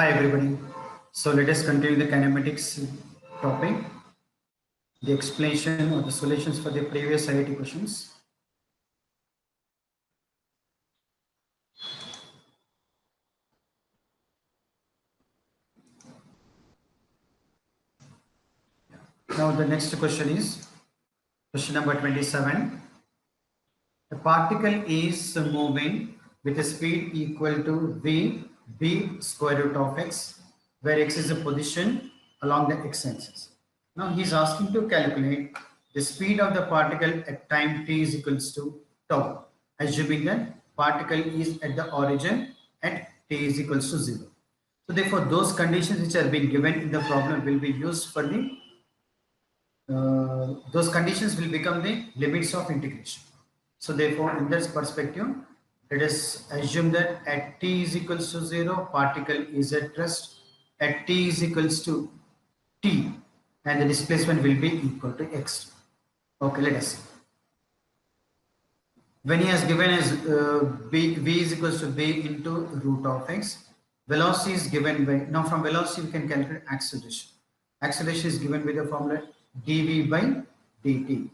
Hi everybody. So let us continue the kinematics topic, the explanation or the solutions for the previous IIT questions. Now the next question is question number 27. A particle is moving with a speed equal to b square root of x, where x is the position along the x-axis. Now he is asking to calculate the speed of the particle at time t is equals to tau, assuming that particle is at the origin at t is equals to 0. So therefore those conditions which are being given in the problem will be used for the those conditions will become the limits of integration. So therefore, in this perspective, let us assume that at t is equals to 0, particle is at rest. At t is equals to t, and the displacement will be equal to x. Okay, let us see. When he has given as v is equals to b into root of x, velocity is given by, now from velocity we can calculate acceleration. Acceleration is given with the formula dv by dt.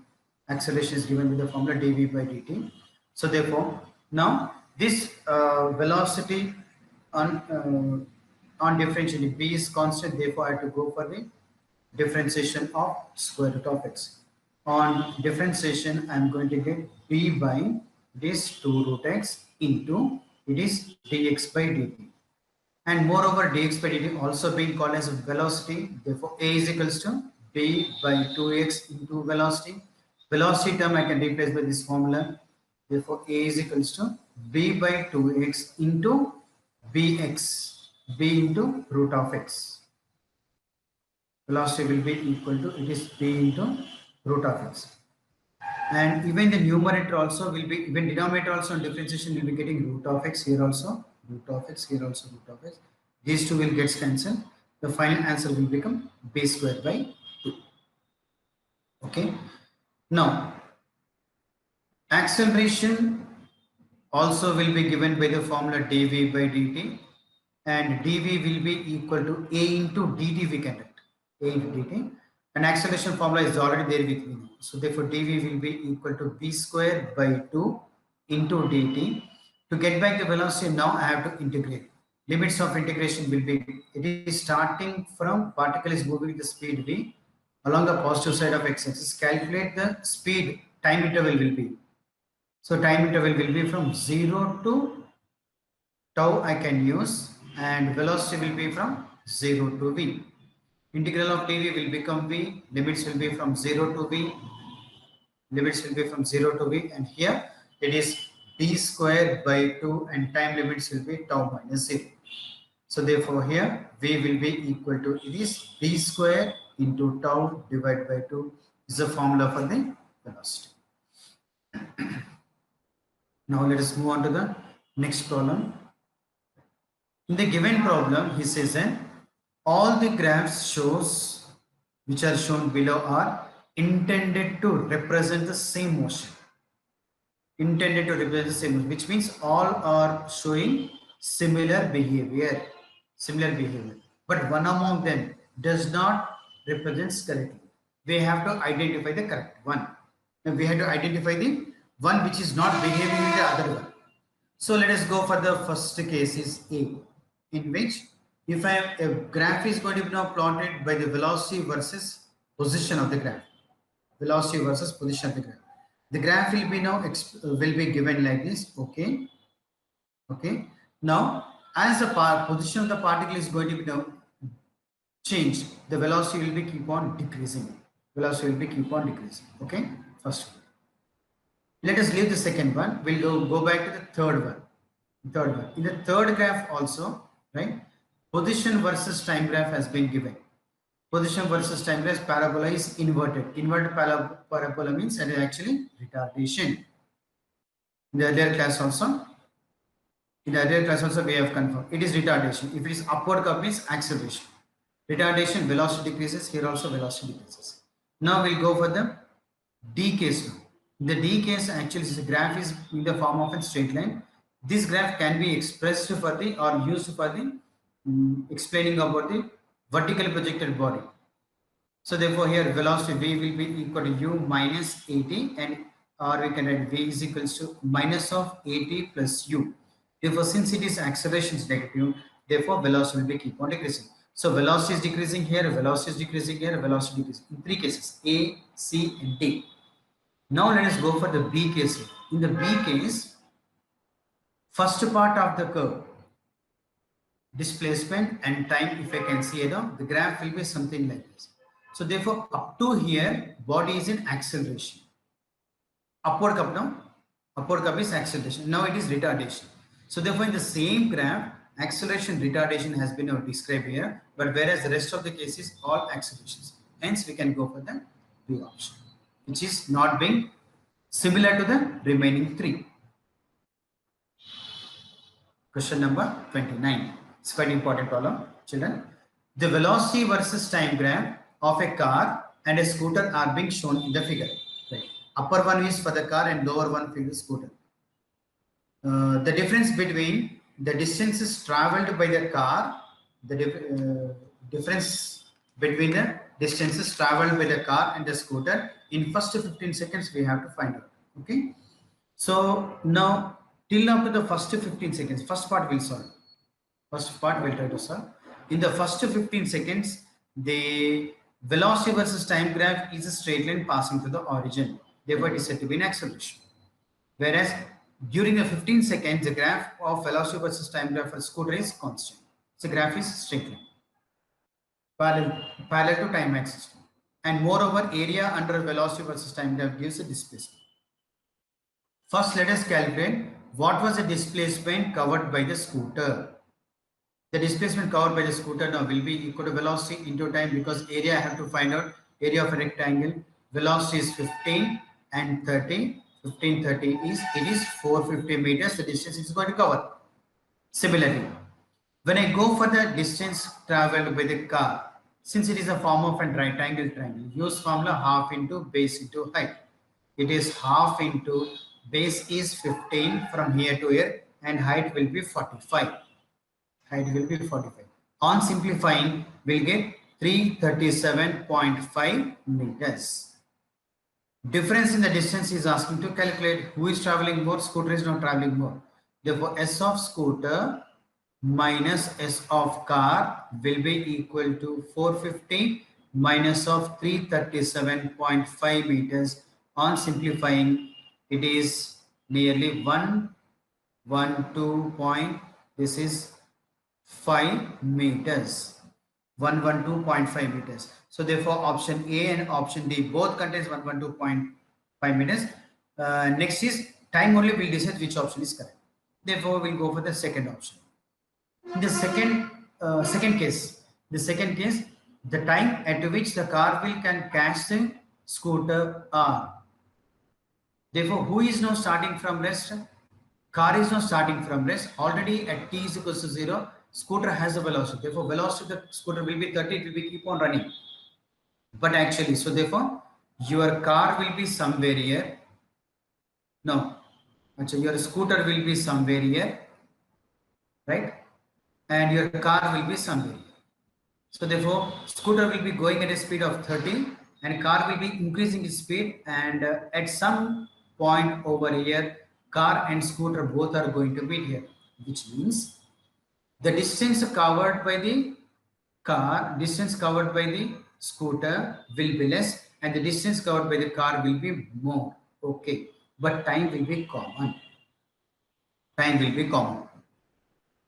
Acceleration is given with the formula dv by dt. So therefore, now this velocity on differential b is constant. Therefore, I have to go for the differentiation of square root of x. On differentiation, I am going to get b by this 2 root x into it is dx by dt. And moreover, dx by dt also being called as velocity. Therefore, a is equals to b by 2x into velocity. Velocity term I can replace by this formula. Therefore, a is equals to b by 2x into bx, b into root of x. Velocity will be equal to, it is b into root of x. And even the numerator also will be, even denominator also on differentiation will be getting root of x, here also root of x, here also root of x. These two will get cancelled. The final answer will become b square by 2. Okay. Now, acceleration also will be given by the formula dv by dt, and dv will be equal to a into dt we can write, a into dt. And acceleration formula is already there with me now. So therefore dv will be equal to b square by 2 into dt. To get back the velocity, now I have to integrate. Limits of integration will be, it is starting from particle is moving with the speed v along the positive side of x-axis. Calculate the speed, time interval will be. So time interval will be from 0 to tau I can use, and velocity will be from 0 to v. Integral of dv will become v, limits will be from 0 to v, limits will be from 0 to v, and here it is b square by 2 and time limits will be tau minus 0. So therefore here v will be equal to, it is b square into tau divided by 2 is the formula for the velocity. Now let us move on to the next problem. In the given problem, he says that all the graphs shows which are shown below are intended to represent the same motion. Intended to represent the same motion, which means all are showing similar behavior. But one among them does not represent correctly. We have to identify the correct one. And we have to identify the one which is not behaving in the other one. So let us go for the first case is A, in which if a graph is going to be now plotted by the velocity versus position of the graph, velocity versus position of the graph. The graph will be now will be given like this. Okay. Now, as the position of the particle is going to be now changed, the velocity will be keep on decreasing. Velocity will be keep on decreasing. Okay. First one. Let us leave the second one. We'll go back to the third one. In the third graph also, right? Position versus time graph has been given. Position versus time graph, parabola is inverted. Inverted parabola means it is actually retardation. In the earlier class also, we have confirmed it is retardation. If it is upward curve means acceleration. Retardation, velocity decreases. Here also velocity decreases. Now we'll go for the D case now. In the D case, actually the graph is in the form of a straight line. This graph can be expressed for the or used for the explaining about the vertically projected body. So therefore here velocity v will be equal to u minus at, and or we can write v is equals to minus of at plus u. Therefore since it is acceleration is negative, therefore velocity will be keep on decreasing. So velocity is decreasing here, velocity is decreasing here, velocity decreasing in three cases, A, C and D. Now let us go for the B case. In the B case, first part of the curve, displacement and time, if I can see it, the graph will be something like this. So therefore up to here body is in acceleration, upward curve is acceleration, now it is retardation. So therefore in the same graph acceleration retardation has been described here, but whereas the rest of the cases all accelerations, hence we can go for the B option, which is not being similar to the remaining three. Question number 29. It's quite important problem, children. The velocity versus time graph of a car and a scooter are being shown in the figure. Right. Upper one is for the car and lower one for the scooter. The difference between the distances traveled by the car, the difference between the distances traveled by the car and the scooter in first 15 seconds we have to find out. Okay. So now till up to the first 15 seconds, first part we'll solve. First part we'll try to solve. In the first 15 seconds, the velocity versus time graph is a straight line passing through the origin. Therefore, it is said to be an acceleration. Whereas during the 15 seconds, the graph of velocity versus time graph for scooter is constant. So graph is straight line, parallel to time axis. And moreover, area under velocity versus time graph gives a displacement. First, let us calculate what was the displacement covered by the scooter. The displacement covered by the scooter now will be equal to velocity into time, because area I have to find out area of a rectangle. Velocity is 15 and 30. 15, 30 is, it is 450 meters. The distance is going to cover. Similarly, when I go for the distance traveled by the car, since it is a form of a right angle triangle, use formula half into base into height. It is half into base is 15 from here to here, and height will be 45. Height will be 45. On simplifying, we'll get 337.5 meters. Difference in the distance is asking to calculate who is traveling more. Scooter is not traveling more. Therefore, S of scooter minus S of car will be equal to 450 minus of 337.5 meters. On simplifying, it is nearly 112. This is 5 meters. 112.5 meters. So therefore option A and option D both contains 112.5 meters. Next is time only will decide which option is correct. Therefore we'll go for the second option. In the second case, the time at which the car will can catch the scooter R. Therefore, who is now starting from rest? Car is now starting from rest. Already at t is equals to 0, scooter has a velocity. Therefore, velocity of the scooter will be 30. It will be keep on running. But actually, so therefore, your car will be somewhere here. No, actually, your scooter will be somewhere here, right? And your car will be somewhere here. So therefore, scooter will be going at a speed of 30, and car will be increasing its speed. And at some point over here, car and scooter both are going to meet here, which means the distance covered by the car, distance covered by the scooter will be less, and the distance covered by the car will be more. Okay, but time will be common. Time will be common,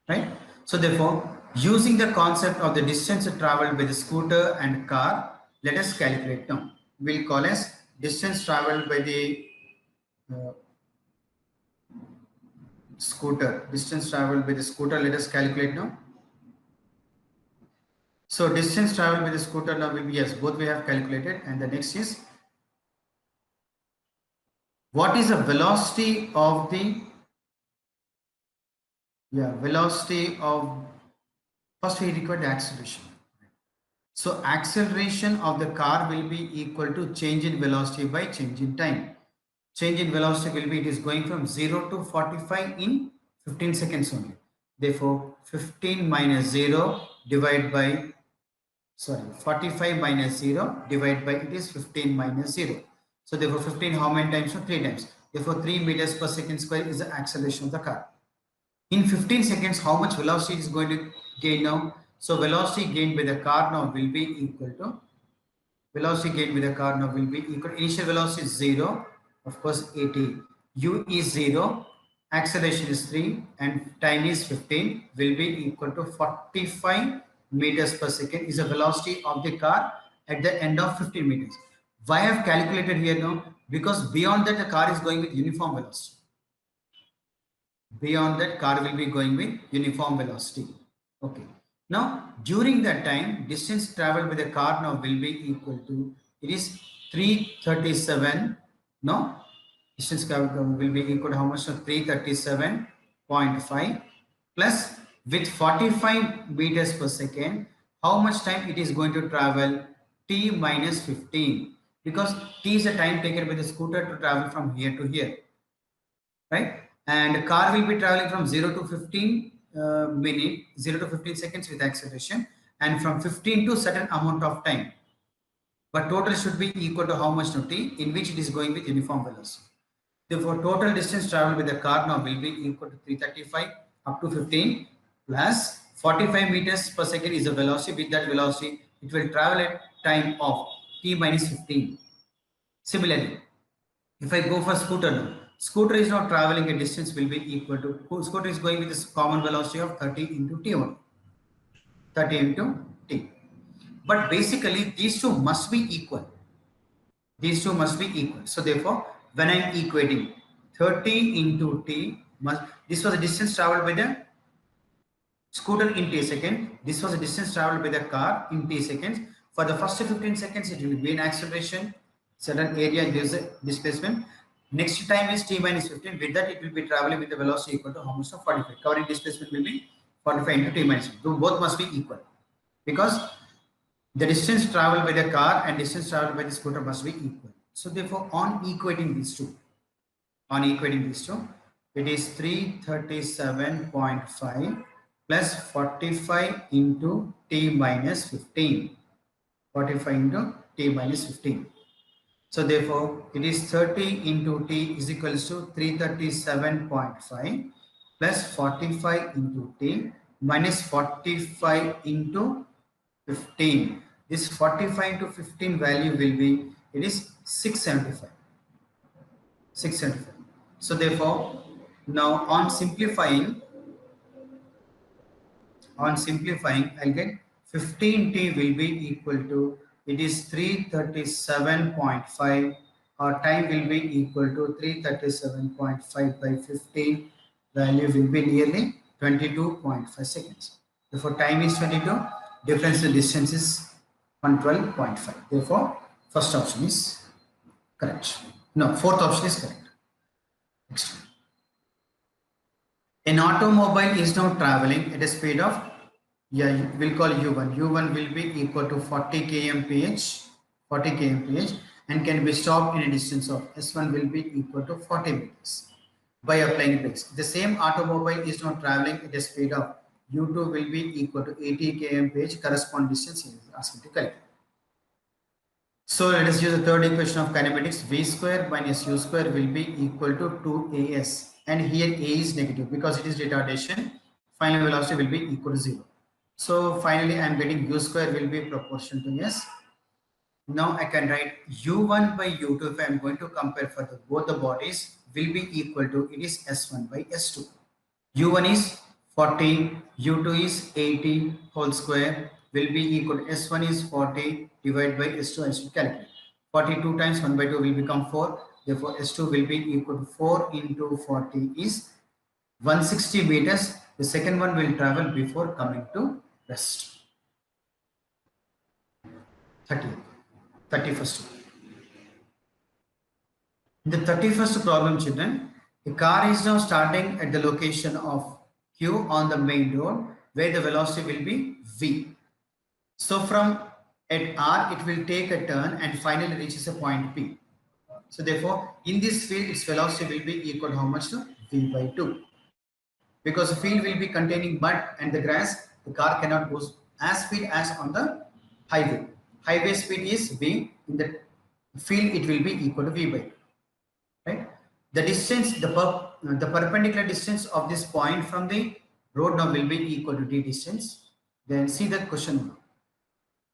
right? So therefore, using the concept of the distance traveled by the scooter and car, let us calculate now. We'll call as distance traveled by the scooter. Distance traveled by the scooter, let us calculate now. So distance traveled by the scooter now will be, yes, both we have calculated. And the next is, what is the velocity of the, velocity of, first we require the acceleration. So acceleration of the car will be equal to change in velocity by change in time. Change in velocity will be, it is going from 0 to 45 in 15 seconds only. Therefore, 15 minus 0 divided by, 45 minus 0 divided by, it is 15 minus 0. So therefore 15 how many times? So 3 times. Therefore 3 meters per second square is the acceleration of the car. In 15 seconds, how much velocity is going to gain now? So velocity gained by the car now will be equal to, initial velocity is 0, of course 80. U is 0, acceleration is 3 and time is 15 will be equal to 45 meters per second is the velocity of the car at the end of 15 meters. Why I have calculated here now? Because beyond that the car is going with uniform velocity. Beyond that, car will be going with uniform velocity. Okay. Now, during that time, distance traveled by the car now will be equal to, it is 337. No, distance traveled will be equal to how much? So 337.5 plus with 45 meters per second, how much time it is going to travel? T minus 15. Because T is the time taken by the scooter to travel from here to here. Right? And car will be traveling from 0 to 15 0 to 15 seconds with acceleration, and from 15 to certain amount of time. But total should be equal to how much to t, in which it is going with uniform velocity. Therefore, total distance traveled with the car now will be equal to 335 up to 15 plus 45 meters per second is the velocity. With that velocity, it will travel at time of t minus 15. Similarly, if I go for scooter now, scooter is not traveling, a distance will be equal to, scooter is going with this common velocity of 30 into t1, 30 into t. But basically these two must be equal. These two must be equal. So therefore, when I'm equating 30 into t, this was the distance traveled by the scooter in t second. This was the distance traveled by the car in t seconds. For the first 15 seconds, it will be an acceleration, certain area gives a displacement. Next time is t minus 15. With that, it will be traveling with the velocity equal to how much? Of 45. Covering displacement will be 45 into t minus 15. Both must be equal because the distance traveled by the car and distance traveled by the scooter must be equal. So therefore, on equating these two, it is 337.5 plus 45 into t minus 15. 45 into t minus 15. So therefore, it is 30 into t is equals to 337.5 plus 45 into t minus 45 into 15. This 45 to 15 value will be, it is 675. 675. So therefore, now on simplifying, I'll get 15t will be equal to, it is 337.5, or time will be equal to 337.5 by 15, value will be nearly 22.5 seconds. Therefore, time is 22, difference in distance is 112.5. Therefore, first option is correct. No, fourth option is correct. Next. An automobile is now traveling at a speed of, we'll call U1. U1 will be equal to 40 kmph, and can be stopped in a distance of S1 will be equal to 40 meters by applying brakes. The same automobile is now traveling at a speed of U2 will be equal to 80 kmph, corresponding distance is asked to calculate. So let us use the third equation of kinematics. V square minus U square will be equal to 2as, and here A is negative because it is retardation. Final velocity will be equal to 0. So finally, I am getting U square will be proportional to S. Now I can write U1 by U2 if I am going to compare for both the bodies will be equal to, it is S1 by S2. U1 is 40, U2 is 80 whole square will be equal to S1 is 40 divided by S2, and should calculate. 42 times 1 by 2 will become 4. Therefore, S2 will be equal to 4 into 40 is 160 meters. The second one will travel before coming to rest. 31st. In the 31st problem, children, a car is now starting at the location of Q on the main road where the velocity will be V. So from at R, it will take a turn and finally reaches a point P. So therefore, in this field, its velocity will be equal to how much to V by 2. because the field will be containing mud and the grass. The car cannot go as speed as on the highway. Highway speed is V. In the field, it will be equal to V by 2. Right? The distance, the perpendicular distance of this point from the road now will be equal to d distance. Then see the question.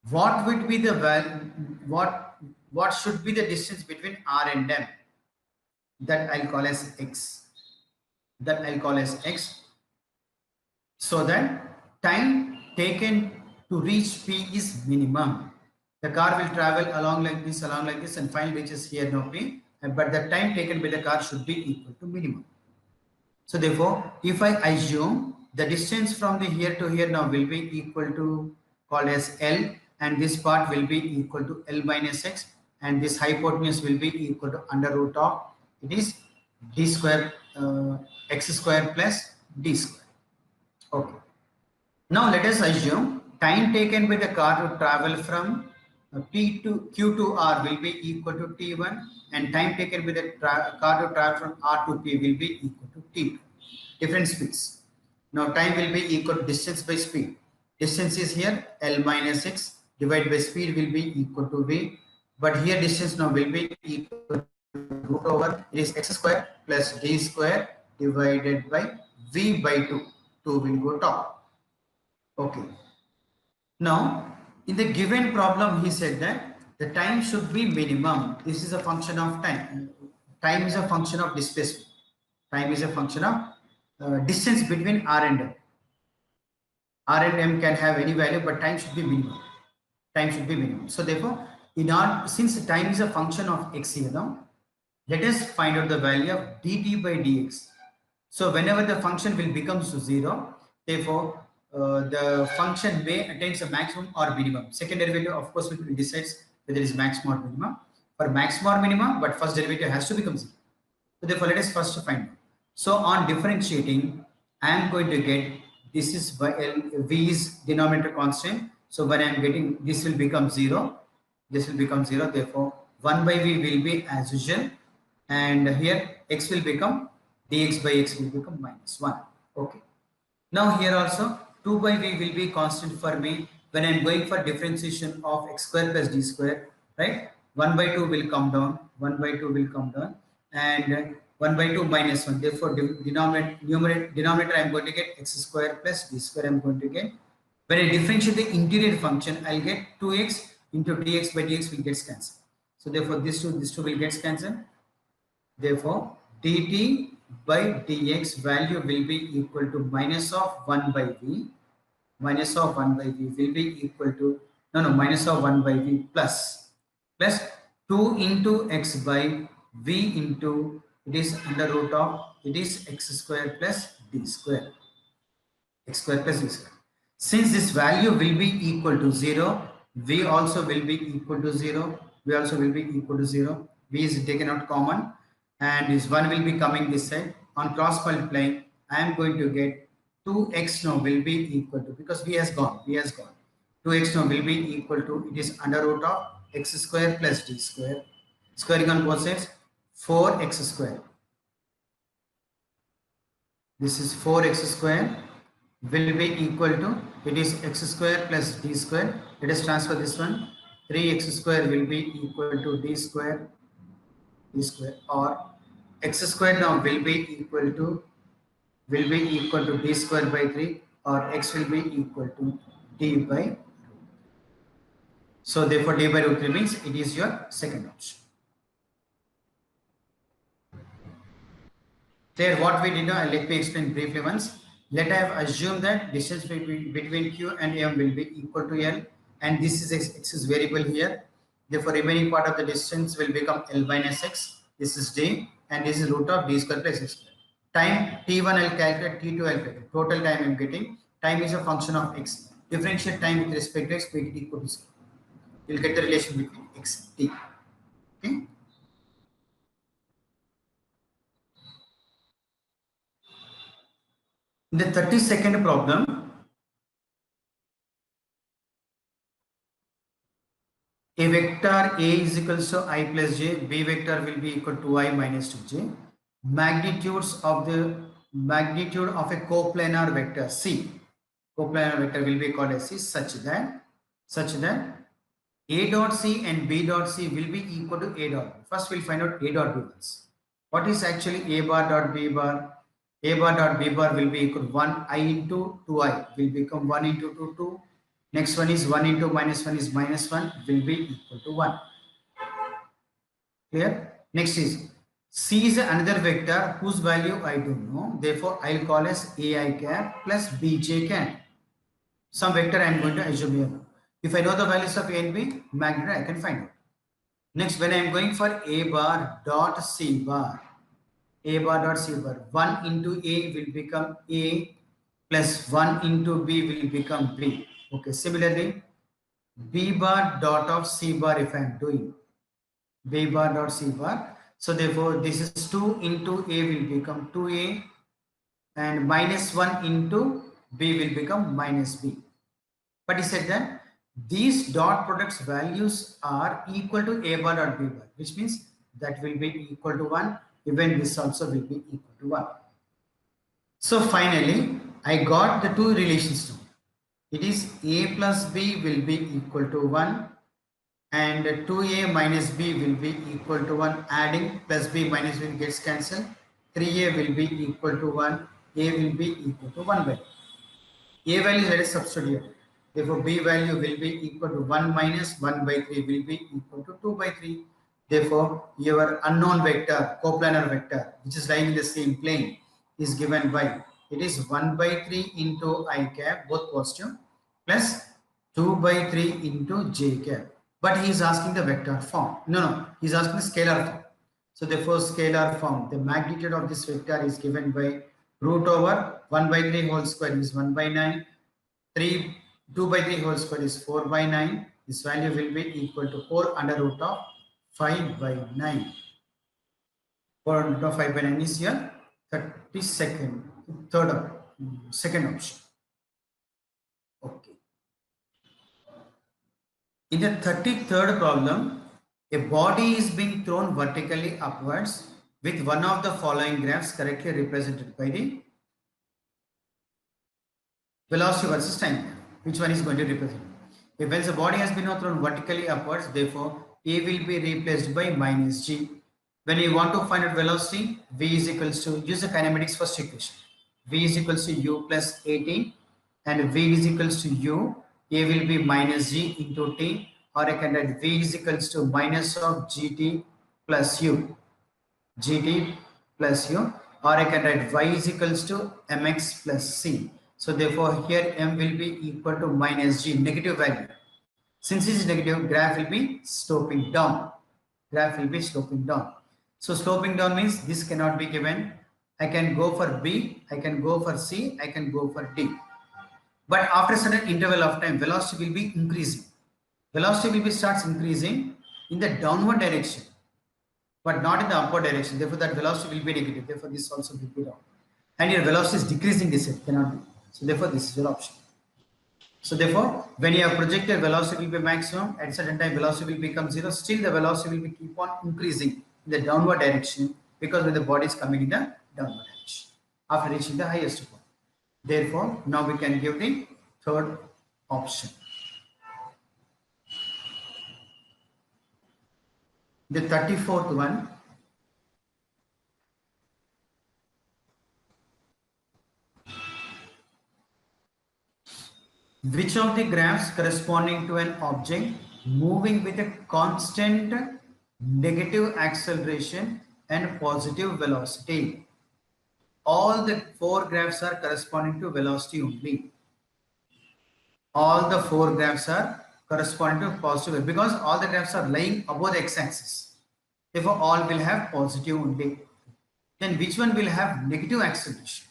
What would be the value? What should be the distance between R and M? That I'll call as X. That I'll call as X. So that time taken to reach P is minimum. The car will travel along like this, and finally reaches here now P. But the time taken by the car should be equal to minimum. So therefore, if I assume the distance from the here to here now will be equal to called as L, and this part will be equal to L minus X, and this hypotenuse will be equal to under root of it is d square x square plus d square. Okay. Now let us assume time taken by the car to travel from P to Q to R will be equal to T1, and time taken by the car to travel from R to P will be equal to T2. Different speeds. Now time will be equal to distance by speed. Distance is here L minus X divided by speed will be equal to V. But here distance now will be equal to root over it is x square plus d square divided by V by 2. 2 will go top. Okay. Now in the given problem, he said that the time should be minimum. This is a function of time. Time is a function of displacement. Time is a function of distance between R and M. R and M can have any value, but time should be minimum. Time should be minimum. So therefore, since time is a function of x here now, let us find out the value of dt by dx. So whenever the function will become 0, therefore the function may attain a maximum or minimum. Second derivative, of course, will decide whether it is maximum or minimum. For maximum or minimum, but first derivative has to become 0. So therefore, let us first find out. So on differentiating, I am going to get this is by L, V is denominator constant. So when I am getting this will become 0. This will become 0. Therefore, 1 by V will be as usual, and here x will become dx by x will become minus 1. Okay. Now here also 2 by V will be constant for me when I am going for differentiation of x square plus d square, right? 1 by 2 will come down, 1 by 2 will come down, and 1 by 2 minus 1. Therefore, denominator I am going to get x square plus d square I am going to get. When I differentiate the interior function, I'll get 2x into dx by dx will get cancelled. So therefore, this two will get cancelled. Therefore, dt by dx value will be equal to minus of 1 by v. Minus of 1 by v will be equal to minus of 1 by v plus 2 into x by v into it is under root of it is x square plus d square. X square plus d square. Since this value will be equal to 0, v also will be equal to 0. V also will be equal to 0. V is taken out common, and this 1 will be coming this side. On cross multiplying, I am going to get 2x now will be equal to, because v has gone, 2x now will be equal to, it is under root of x square plus d square. Squaring on both sides, 4x square. This is 4x square will be equal to, it is x square plus d square. Let us transfer this one. 3x square will be equal to d square, or x square now will be equal to d square by 3, or x will be equal to d by root. So therefore, d by root 3 means it is your second option. There, what we did now, let me explain briefly once. Let I have assumed that distance between Q and M will be equal to L, and this is x is variable here. Therefore, remaining part of the distance will become L minus x. This is d, and this is root of d square plus x square. Time t1 I'll calculate, t2 I'll calculate. Total time I'm getting. Time is a function of x. Differentiate time with respect to x, make it equal to 0. You'll get the relation between x and t. Okay. In the 32nd problem, a vector A is equals to I plus j, B vector will be equal to I minus 2j. Magnitudes of the magnitude of a coplanar vector C. Coplanar vector will be called as C such that A dot C and B dot C will be equal to A dot B. First, we'll find out A dot B once. What is actually A bar dot B bar? A bar dot B bar will be equal to 1I into 2I will become 1 into 2, 2. Next one is 1 into minus 1 is minus 1 will be equal to 1. Clear? Next is C is another vector whose value I don't know. Therefore, I'll call as AI cap plus BJ cap. Some vector I am going to assume here. If I know the values of A and B, magnitude I can find out. Next, when I am going for A bar dot C bar, A bar dot C bar, 1 into A will become A plus 1 into B will become B. Okay, similarly, B bar dot of C bar if I am doing B bar dot C bar. So therefore, this is 2 into A will become 2A and minus 1 into B will become minus B. But he said that these dot products values are equal to A bar dot B bar, which means that will be equal to 1. Even this also will be equal to 1. So finally, I got the two relations now. It is A plus B will be equal to 1 and 2A minus B will be equal to 1. Adding plus B minus B gets cancelled. 3A will be equal to 1. A will be equal to 1 by A value let us substitute. Therefore, B value will be equal to 1 minus 1 by 3 will be equal to 2 by 3. Therefore, your unknown vector, coplanar vector, which is lying in the same plane, is given by, it is 1 by 3 into I cap, both positive, plus 2 by 3 into J cap. But he is asking the vector form. No, he is asking the scalar form. So therefore, scalar form, the magnitude of this vector is given by root over 1 by 3 whole square is 1 by 9. 2 by 3 whole square is 4 by 9. This value will be equal to 4 under root of 5 by 9. 4 under root of 5 by 9 is here 32nd, second option. Okay. In the 33rd problem, a body is being thrown vertically upwards with one of the following graphs correctly represented by the velocity versus time graph. Which one is going to represent? If when the body has been thrown vertically upwards, therefore A will be replaced by minus G. When you want to find out velocity, V is equals to, use the kinematics first equation. V is equals to U plus 18 and V is equals to U. A will be minus G into T, or I can write V is equals to minus of GT plus U. GT plus U, or I can write Y is equals to MX plus C. So therefore here M will be equal to minus G, negative value. Since it is negative, graph will be sloping down. Graph will be sloping down. So sloping down means this cannot be given. I can go for B, I can go for C, I can go for D. But after a certain interval of time, velocity will be increasing. Velocity will be starts increasing in the downward direction, but not in the upward direction. Therefore, that velocity will be negative. Therefore, this also will be wrong. And your velocity is decreasing, this it cannot be. So therefore, this is your option. So therefore, when you have projected, velocity will be maximum. At certain time, velocity will become 0. Still, the velocity will be keep on increasing in the downward direction, because when the body is coming in the downward direction after reaching the highest point. Therefore, now we can give the third option. The 34th one. Which of the graphs corresponding to an object moving with a constant negative acceleration and positive velocity? All the four graphs are corresponding to velocity only. All the four graphs are corresponding to positive, because all the graphs are lying above the x-axis. Therefore, all will have positive only. Then which one will have negative acceleration?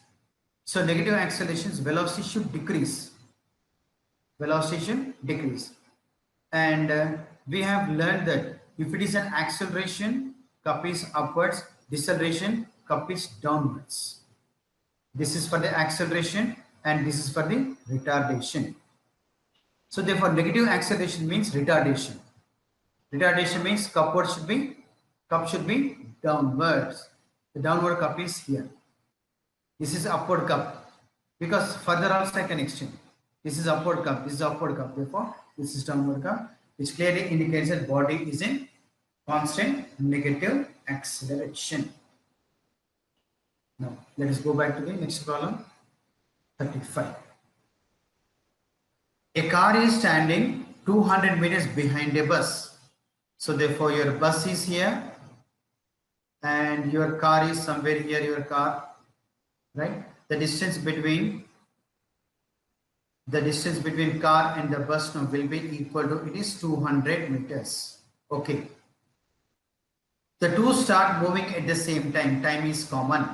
So negative acceleration's velocity should decrease. Velocity should decrease. And we have learned that if it is an acceleration, cup is upwards, deceleration, cup is downwards. This is for the acceleration and this is for the retardation. So therefore, negative acceleration means retardation. Retardation means cup should be downwards. The downward cup is here. This is upward curve because further also I can extend. This is upward curve. This is upward curve. Therefore, this is downward curve, which clearly indicates that body is in constant negative acceleration. Now, let us go back to the next problem, 35. A car is standing 200 meters behind a bus. So therefore, your bus is here and your car is somewhere here, your car, right? The distance between car and the bus now will be equal to, it is 200 meters. Okay. The two start moving at the same time. Time is common.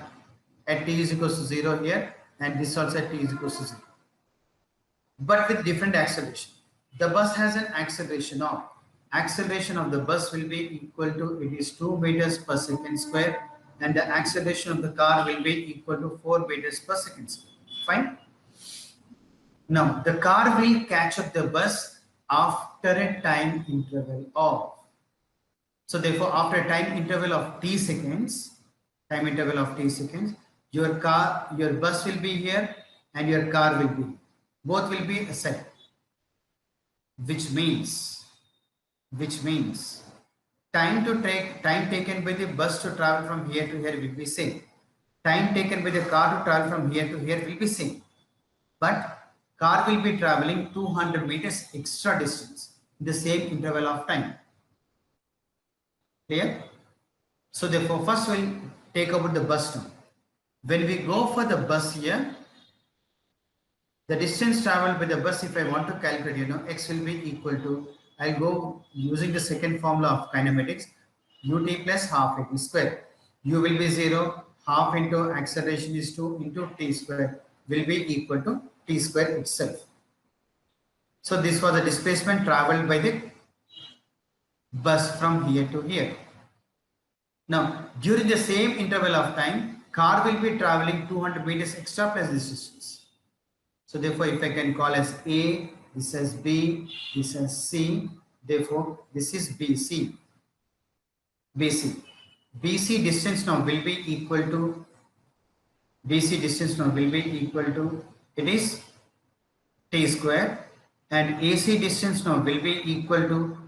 At t is equals to 0 here, and this also at t is equals to 0. But with different acceleration. The bus has an acceleration of the bus will be equal to, it is 2 meters per second square, and the acceleration of the car will be equal to 4 meters per second square. Fine. Now the car will catch up the bus after a time interval of. So therefore, after a time interval of t seconds, your bus will be here and your car will be. Both will be aside. Which means time taken by the bus to travel from here to here will be same. Time taken by the car to travel from here to here will be same. But car will be traveling 200 meters extra distance in the same interval of time. Clear? So therefore, first we'll take about the bus now. When we go for the bus here, the distance traveled by the bus, if I want to calculate, x will be equal to, I'll go using the second formula of kinematics, ut plus half at square. U will be 0, half into acceleration is 2 into t square will be equal to t square itself. So this was the displacement traveled by the bus from here to here. Now, during the same interval of time, car will be traveling 200 meters extra plus this distance. So therefore, if I can call as A, this as B, this as C, therefore this is BC. BC distance now will be equal to, it is t square, and AC distance now will be equal to,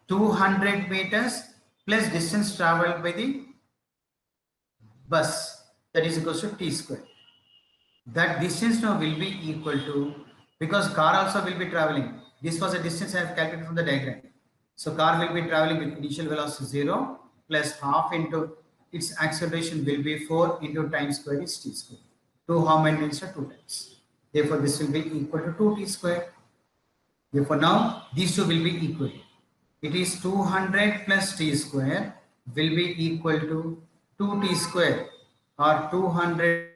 200 meters plus distance traveled by the bus, that is equals to t square. That distance now will be equal to, because car also will be traveling. This was a distance I have calculated from the diagram. So car will be traveling with initial velocity 0 plus half into its acceleration will be 4 into time square is t square. 2 how many times are 2 times. Therefore, this will be equal to 2t square. Therefore, now these two will be equal. It is 200 plus t square will be equal to 2t square, or 200